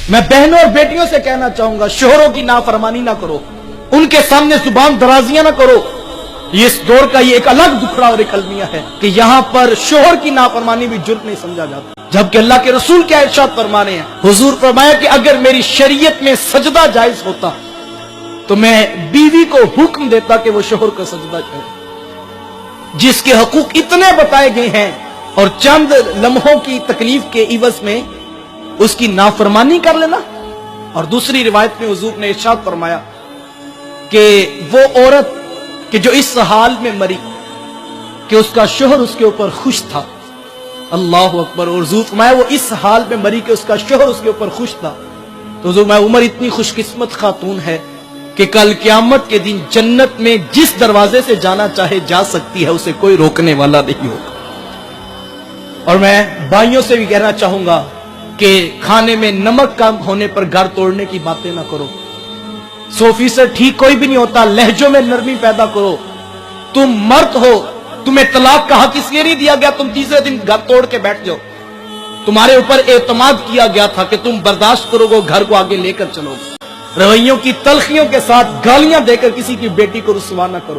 میں بہنوں اور بیٹیوں سے کہنا چاہوں گا شوہروں کی نافرمانی نہ کرو، ان کے سامنے زبان درازیاں نہ کرو۔ یہ اس دور کا یہ ایک الگ دکھڑا اور ایک المیہ ہے کہ یہاں پر شوہر کی نافرمانی بھی جرم نہیں سمجھا جاتا، جبکہ اللہ کے رسول کیا ارشاد فرمانے ہیں؟ حضور فرمایا کہ اگر میری شریعت میں سجدہ جائز ہوتا تو میں بیوی کو حکم دیتا کہ وہ شوہر کا سجدہ کرے، جس کے حقوق اتنے بتائے گئے ہیں اور چند لمحوں کی تکلیف کے عوض میں اس کی نافرمانی کر لینا۔ اور دوسری روایت میں حضور نے ارشاد فرمایا کہ وہ عورت کہ جو اس حال میں مری کہ اس کا شوہر اس کے اوپر خوش تھا، اللہ اکبر، اور حضور فرمایا وہ اس حال میں مری کہ اس کا شوہر اس کے اوپر خوش تھا، تو حضور فرمایا عمر اتنی خوش قسمت خاتون ہے کہ کل قیامت کے دن جنت میں جس دروازے سے جانا چاہے جا سکتی ہے، اسے کوئی روکنے والا نہیں ہوگا۔ اور میں بھائیوں سے بھی کہنا چاہوں گا کہ کھانے میں نمک کم ہونے پر گھر توڑنے کی باتیں نہ کرو۔ 100% ٹھیک کوئی بھی نہیں ہوتا، لہجوں میں نرمی پیدا کرو۔ تم مرد ہو، تمہیں طلاق کا حق اس لیے نہیں دیا گیا تم تیسرے دن گھر توڑ کے بیٹھ جاؤ، تمہارے اوپر اعتماد کیا گیا تھا کہ تم برداشت کرو گے، گھر کو آگے لے کر چلو۔ رویوں کی تلخیوں کے ساتھ گالیاں دے کر کسی کی بیٹی کو رسوا نہ کرو۔